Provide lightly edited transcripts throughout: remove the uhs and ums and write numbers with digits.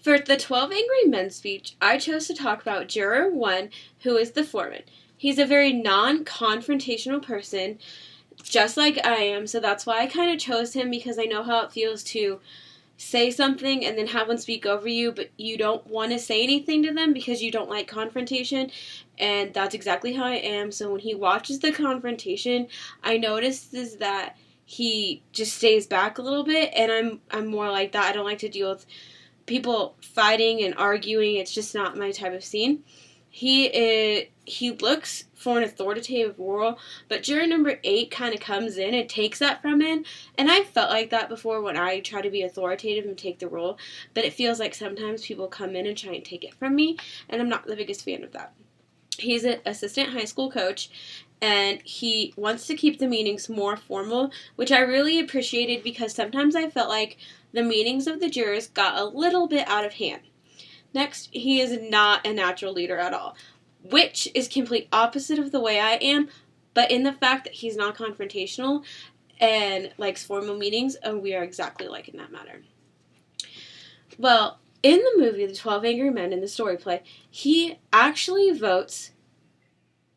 For the 12 Angry Men speech, I chose to talk about Juror 1, who is the foreman. He's a very non confrontational person, just like I am, so that's why I kind of chose him because I know how it feels to say something and then have one speak over you, but you don't want to say anything to them because you don't like confrontation, and that's exactly how I am. So when he watches the confrontation, I notice is that he just stays back a little bit, and I'm more like that. I don't like to deal with people fighting and arguing. It's just not my type of scene. He looks for an authoritative role, but juror number 8 kind of comes in and takes that from him. And I felt like that before when I try to be authoritative and take the role, but it feels like sometimes people come in and try and take it from me, and I'm not the biggest fan of that. He's an assistant high school coach, and he wants to keep the meetings more formal, which I really appreciated because sometimes I felt like the meetings of the jurors got a little bit out of hand. Next, he is not a natural leader at all, which is complete opposite of the way I am, but in the fact that he's not confrontational and likes formal meetings, and we are exactly like in that matter. Well, in the movie The 12 Angry Men, in the story play, he actually votes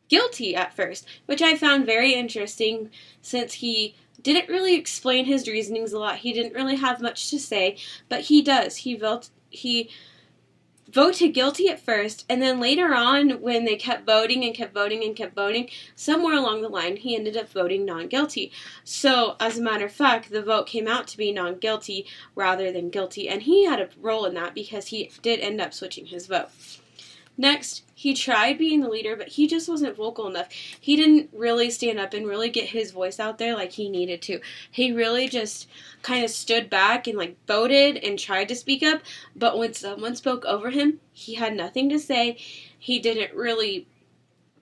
guilty at first, which I found very interesting since he didn't really explain his reasonings a lot. He didn't really have much to say, but he does. He voted guilty at first, and then later on, when they kept voting and kept voting and kept voting, somewhere along the line, he ended up voting non-guilty. So, as a matter of fact, the vote came out to be non-guilty rather than guilty, and he had a role in that because he did end up switching his vote. Next, he tried being the leader, but he just wasn't vocal enough. He didn't really stand up and really get his voice out there like he needed to. He really just kind of stood back and voted and tried to speak up, but when someone spoke over him, he had nothing to say. He didn't really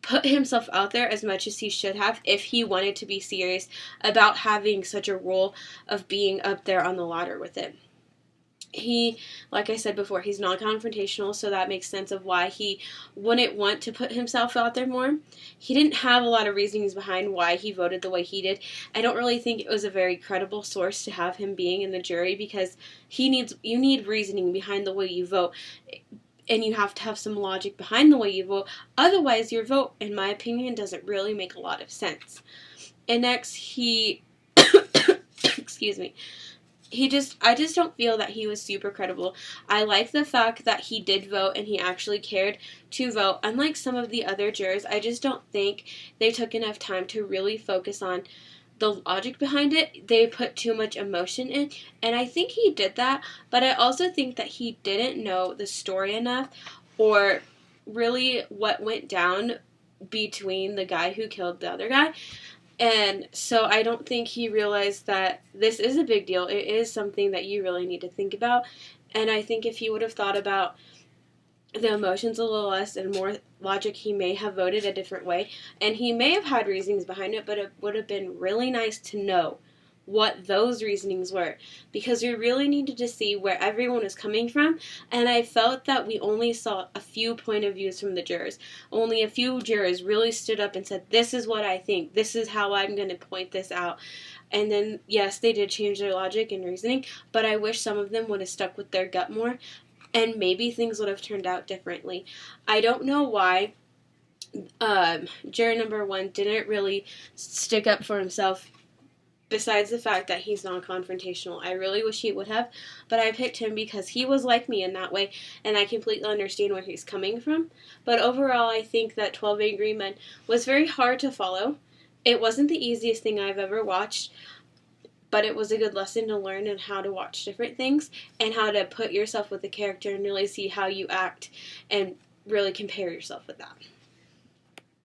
put himself out there as much as he should have if he wanted to be serious about having such a role of being up there on the ladder with it. He, like I said before, he's non-confrontational, so that makes sense of why he wouldn't want to put himself out there more. He didn't have a lot of reasonings behind why he voted the way he did. I don't really think it was a very credible source to have him being in the jury because you need reasoning behind the way you vote, and you have to have some logic behind the way you vote. Otherwise, your vote, in my opinion, doesn't really make a lot of sense. And next, he excuse me. I just don't feel that he was super credible. I like the fact that he did vote and he actually cared to vote. Unlike some of the other jurors, I just don't think they took enough time to really focus on the logic behind it. They put too much emotion in, and I think he did that, but I also think that he didn't know the story enough or really what went down between the guy who killed the other guy. And so I don't think he realized that this is a big deal. It is something that you really need to think about. And I think if he would have thought about the emotions a little less and more logic, he may have voted a different way. And he may have had reasons behind it, but it would have been really nice to know what those reasonings were, because we really needed to see where everyone was coming from, and I felt that we only saw a few point of views from the jurors. Only a few jurors really stood up and said, this is what I think, this is how I'm going to point this out. And then, yes, they did change their logic and reasoning, but I wish some of them would have stuck with their gut more, and maybe things would have turned out differently. I don't know why juror number 1 didn't really stick up for himself. Besides the fact that he's non-confrontational, I really wish he would have, but I picked him because he was like me in that way, and I completely understand where he's coming from. But overall, I think that 12 Angry Men was very hard to follow. It wasn't the easiest thing I've ever watched, but it was a good lesson to learn on how to watch different things and how to put yourself with the character and really see how you act and really compare yourself with that.